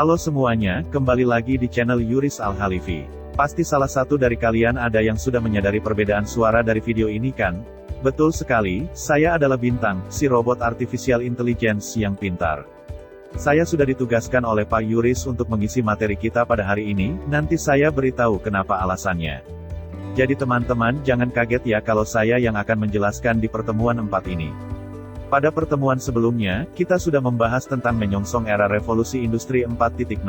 Halo semuanya, kembali lagi di channel Yuris Al-Khalifi. Pasti salah satu dari kalian ada yang sudah menyadari perbedaan suara dari video ini kan? Betul sekali, saya adalah Bintang, si robot artificial intelligence yang pintar. Saya sudah ditugaskan oleh Pak Yuris untuk mengisi materi kita pada hari ini, nanti saya beritahu kenapa alasannya. Jadi teman-teman jangan kaget ya kalau saya yang akan menjelaskan di pertemuan 4 ini. Pada pertemuan sebelumnya, kita sudah membahas tentang menyongsong era revolusi industri 4.0.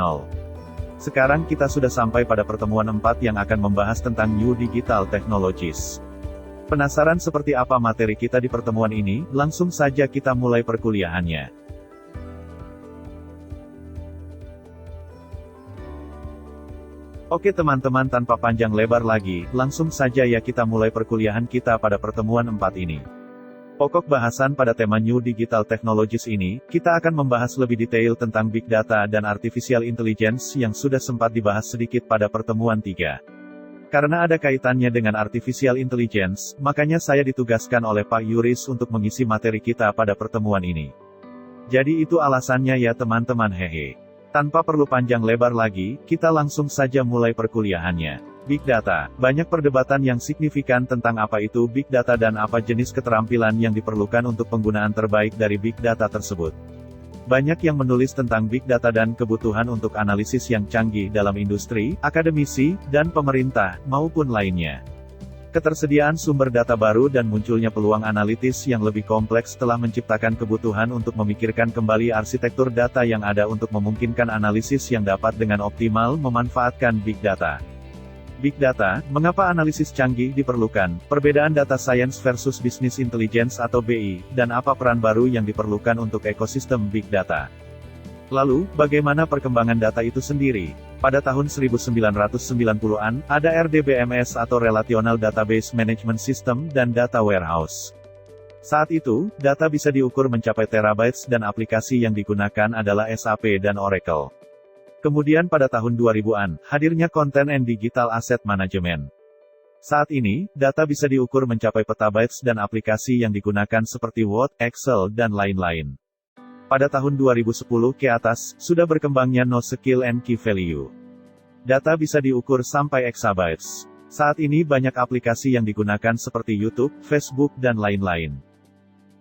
Sekarang kita sudah sampai pada pertemuan 4 yang akan membahas tentang New Digital Technologies. Penasaran seperti apa materi kita di pertemuan ini? Langsung saja kita mulai perkuliahannya. Oke teman-teman, tanpa panjang lebar lagi, langsung saja ya kita mulai perkuliahan kita pada pertemuan 4 ini. Pokok bahasan pada tema New Digital Technologies ini, kita akan membahas lebih detail tentang Big Data dan Artificial Intelligence yang sudah sempat dibahas sedikit pada pertemuan 3. Karena ada kaitannya dengan Artificial Intelligence, makanya saya ditugaskan oleh Pak Yuris untuk mengisi materi kita pada pertemuan ini. Jadi itu alasannya ya teman-teman, hehe. Tanpa perlu panjang lebar lagi, kita langsung saja mulai perkuliahannya. Big Data. Banyak perdebatan yang signifikan tentang apa itu Big Data dan apa jenis keterampilan yang diperlukan untuk penggunaan terbaik dari Big Data tersebut. Banyak yang menulis tentang Big Data dan kebutuhan untuk analisis yang canggih dalam industri, akademisi, dan pemerintah, maupun lainnya. Ketersediaan sumber data baru dan munculnya peluang analitis yang lebih kompleks telah menciptakan kebutuhan untuk memikirkan kembali arsitektur data yang ada untuk memungkinkan analisis yang dapat dengan optimal memanfaatkan Big Data. Big Data, mengapa analisis canggih diperlukan, perbedaan data science versus business intelligence atau BI, dan apa peran baru yang diperlukan untuk ekosistem Big Data. Lalu, bagaimana perkembangan data itu sendiri? Pada tahun 1990-an, ada RDBMS atau Relational Database Management System dan Data Warehouse. Saat itu, data bisa diukur mencapai terabytes dan aplikasi yang digunakan adalah SAP dan Oracle. Kemudian pada tahun 2000-an, hadirnya Content and Digital Asset Management. Saat ini, data bisa diukur mencapai petabytes dan aplikasi yang digunakan seperti Word, Excel, dan lain-lain. Pada tahun 2010 ke atas, sudah berkembangnya NoSQL and Key Value. Data bisa diukur sampai exabytes. Saat ini banyak aplikasi yang digunakan seperti YouTube, Facebook, dan lain-lain.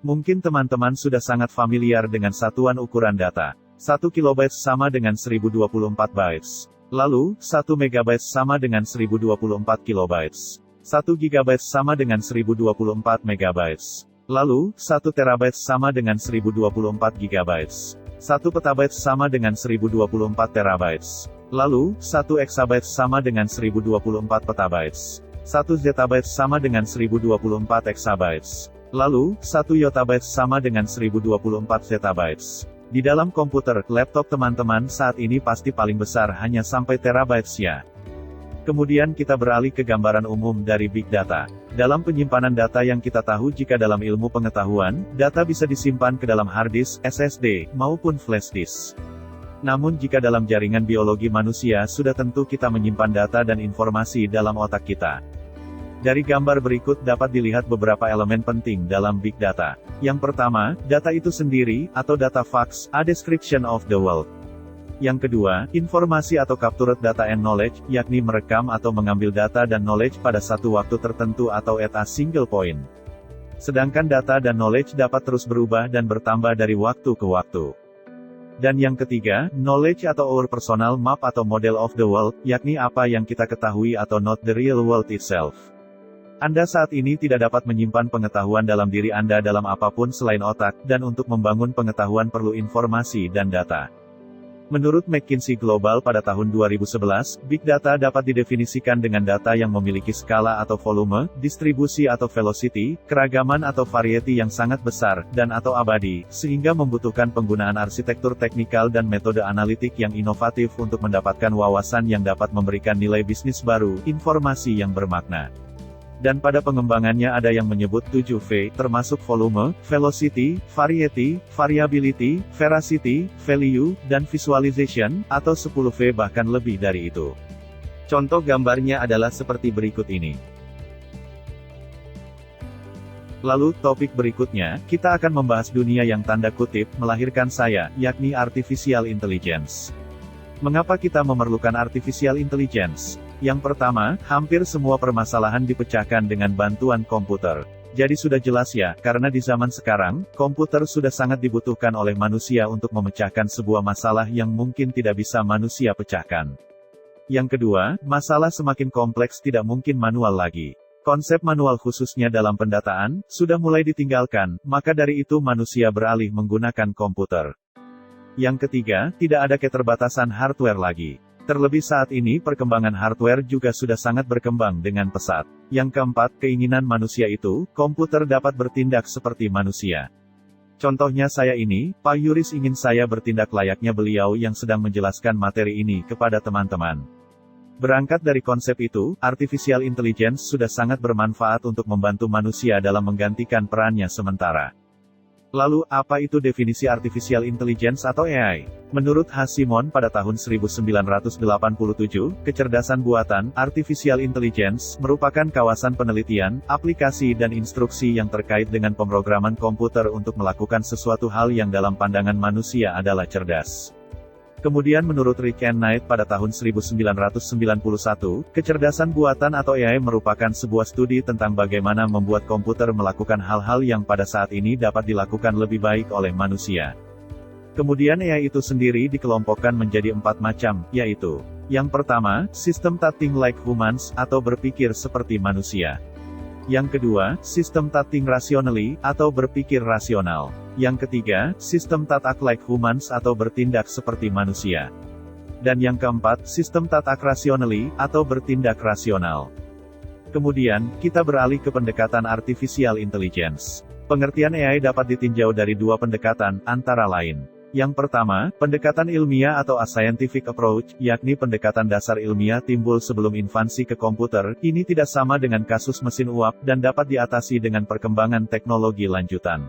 Mungkin teman-teman sudah sangat familiar dengan satuan ukuran data. 1 kilobyte sama dengan 1024 bytes. Lalu, 1 megabyte sama dengan 1024 kilobytes. 1 gigabyte sama dengan 1024 megabytes. Lalu, 1 terabyte sama dengan 1024 gigabytes. 1 petabyte sama dengan 1024 terabytes. Lalu, 1 exabyte sama dengan 1024 petabytes. 1 zettabyte sama dengan 1024 exabytes. Lalu, 1 yottabyte sama dengan 1024 zettabytes. Di dalam komputer, laptop teman-teman saat ini pasti paling besar hanya sampai terabytes ya. Kemudian kita beralih ke gambaran umum dari Big Data. Dalam penyimpanan data yang kita tahu jika dalam ilmu pengetahuan, data bisa disimpan ke dalam hard disk, SSD, maupun flash disk. Namun jika dalam jaringan biologi manusia sudah tentu kita menyimpan data dan informasi dalam otak kita. Dari gambar berikut dapat dilihat beberapa elemen penting dalam Big Data. Yang pertama, data itu sendiri, atau data facts, a description of the world. Yang kedua, informasi atau captured data and knowledge, yakni merekam atau mengambil data dan knowledge pada satu waktu tertentu atau at a single point. Sedangkan data dan knowledge dapat terus berubah dan bertambah dari waktu ke waktu. Dan yang ketiga, knowledge atau our personal map atau model of the world, yakni apa yang kita ketahui atau not the real world itself. Anda saat ini tidak dapat menyimpan pengetahuan dalam diri Anda dalam apapun selain otak, dan untuk membangun pengetahuan perlu informasi dan data. Menurut McKinsey Global pada tahun 2011, Big Data dapat didefinisikan dengan data yang memiliki skala atau volume, distribusi atau velocity, keragaman atau variety yang sangat besar, dan atau abadi, sehingga membutuhkan penggunaan arsitektur teknikal dan metode analitik yang inovatif untuk mendapatkan wawasan yang dapat memberikan nilai bisnis baru, informasi yang bermakna. Dan pada pengembangannya ada yang menyebut 7V, termasuk volume, velocity, variety, variability, veracity, value, dan visualization, atau 10V bahkan lebih dari itu. Contoh gambarnya adalah seperti berikut ini. Lalu, topik berikutnya, kita akan membahas dunia yang tanda kutip, melahirkan saya, yakni Artificial Intelligence. Mengapa kita memerlukan artificial intelligence? Yang pertama, hampir semua permasalahan dipecahkan dengan bantuan komputer. Jadi sudah jelas ya, karena di zaman sekarang, komputer sudah sangat dibutuhkan oleh manusia untuk memecahkan sebuah masalah yang mungkin tidak bisa manusia pecahkan. Yang kedua, masalah semakin kompleks tidak mungkin manual lagi. Konsep manual khususnya dalam pendataan, sudah mulai ditinggalkan, maka dari itu manusia beralih menggunakan komputer. Yang ketiga, tidak ada keterbatasan hardware lagi. Terlebih saat ini perkembangan hardware juga sudah sangat berkembang dengan pesat. Yang keempat, keinginan manusia itu, komputer dapat bertindak seperti manusia. Contohnya saya ini, Pak Yuris ingin saya bertindak layaknya beliau yang sedang menjelaskan materi ini kepada teman-teman. Berangkat dari konsep itu, artificial intelligence sudah sangat bermanfaat untuk membantu manusia dalam menggantikan perannya sementara. Lalu, apa itu definisi artificial intelligence atau AI? Menurut Simon pada tahun 1987, kecerdasan buatan, artificial intelligence, merupakan kawasan penelitian, aplikasi dan instruksi yang terkait dengan pemrograman komputer untuk melakukan sesuatu hal yang dalam pandangan manusia adalah cerdas. Kemudian menurut Rick and Knight pada tahun 1991, kecerdasan buatan atau AI merupakan sebuah studi tentang bagaimana membuat komputer melakukan hal-hal yang pada saat ini dapat dilakukan lebih baik oleh manusia. Kemudian AI itu sendiri dikelompokkan menjadi 4 macam, yaitu: yang pertama, sistem that think like humans, atau berpikir seperti manusia. Yang kedua, sistem that think rationally, atau berpikir rasional. Yang ketiga, sistem that act like humans atau bertindak seperti manusia. Dan yang keempat, sistem that act rationally, atau bertindak rasional. Kemudian, kita beralih ke pendekatan artificial intelligence. Pengertian AI dapat ditinjau dari 2 pendekatan, antara lain. Yang pertama, pendekatan ilmiah atau a scientific approach, yakni pendekatan dasar ilmiah timbul sebelum infansi ke komputer, ini tidak sama dengan kasus mesin uap, dan dapat diatasi dengan perkembangan teknologi lanjutan.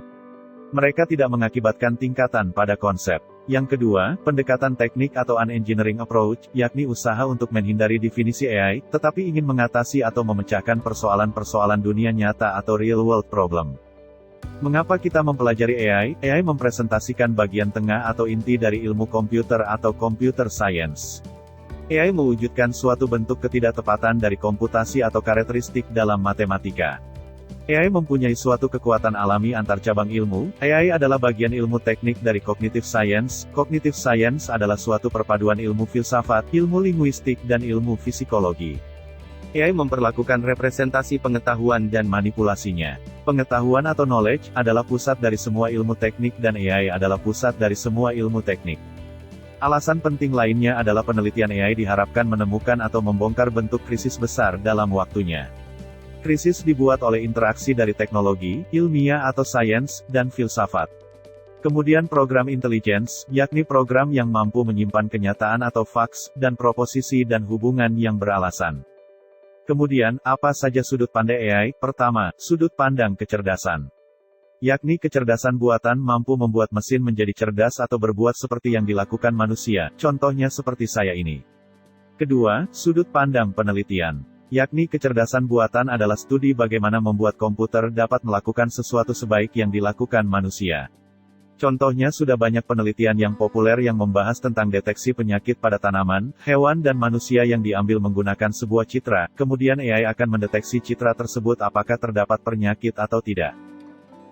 Mereka tidak mengakibatkan tingkatan pada konsep. Yang kedua, pendekatan teknik atau an engineering approach, yakni usaha untuk menghindari definisi AI, tetapi ingin mengatasi atau memecahkan persoalan-persoalan dunia nyata atau real-world problem. Mengapa kita mempelajari AI? AI mempresentasikan bagian tengah atau inti dari ilmu komputer atau computer science. AI mewujudkan suatu bentuk ketidaktepatan dari komputasi atau karakteristik dalam matematika. AI mempunyai suatu kekuatan alami antar cabang ilmu. AI adalah bagian ilmu teknik dari cognitive science. Cognitive science adalah suatu perpaduan ilmu filsafat, ilmu linguistik dan ilmu psikologi. AI memperlakukan representasi pengetahuan dan manipulasinya. Pengetahuan atau knowledge adalah pusat dari semua ilmu teknik dan AI adalah pusat dari semua ilmu teknik. Alasan penting lainnya adalah penelitian AI diharapkan menemukan atau membongkar bentuk krisis besar dalam waktunya. Krisis dibuat oleh interaksi dari teknologi, ilmiah atau sains, dan filsafat. Kemudian program intelligence, yakni program yang mampu menyimpan kenyataan atau facts, dan proposisi dan hubungan yang beralasan. Kemudian, apa saja sudut pandang AI? Pertama, sudut pandang kecerdasan. Yakni kecerdasan buatan mampu membuat mesin menjadi cerdas atau berbuat seperti yang dilakukan manusia, contohnya seperti saya ini. Kedua, sudut pandang penelitian. Yakni kecerdasan buatan adalah studi bagaimana membuat komputer dapat melakukan sesuatu sebaik yang dilakukan manusia. Contohnya sudah banyak penelitian yang populer yang membahas tentang deteksi penyakit pada tanaman, hewan dan manusia yang diambil menggunakan sebuah citra, kemudian AI akan mendeteksi citra tersebut apakah terdapat penyakit atau tidak.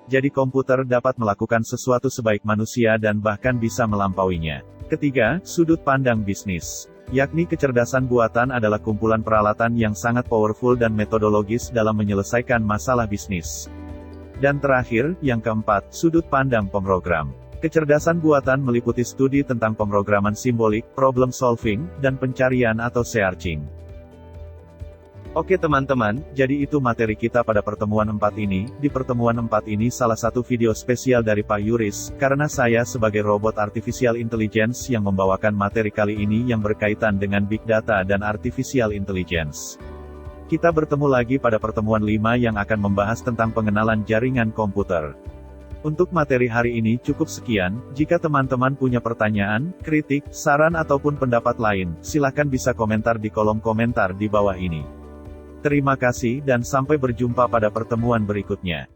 Jadi komputer dapat melakukan sesuatu sebaik manusia dan bahkan bisa melampauinya. Ketiga, sudut pandang bisnis. Yakni kecerdasan buatan adalah kumpulan peralatan yang sangat powerful dan metodologis dalam menyelesaikan masalah bisnis. Dan terakhir, yang keempat, sudut pandang pemrogram. Kecerdasan buatan meliputi studi tentang pemrograman simbolik, problem solving, dan pencarian atau searching. Oke teman-teman, jadi itu materi kita pada pertemuan 4 ini. Di pertemuan 4 ini salah satu video spesial dari Pak Yuris, karena saya sebagai robot artificial intelligence yang membawakan materi kali ini yang berkaitan dengan big data dan artificial intelligence. Kita bertemu lagi pada pertemuan 5 yang akan membahas tentang pengenalan jaringan komputer. Untuk materi hari ini cukup sekian. Jika teman-teman punya pertanyaan, kritik, saran ataupun pendapat lain, silakan bisa komentar di kolom komentar di bawah ini. Terima kasih dan sampai berjumpa pada pertemuan berikutnya.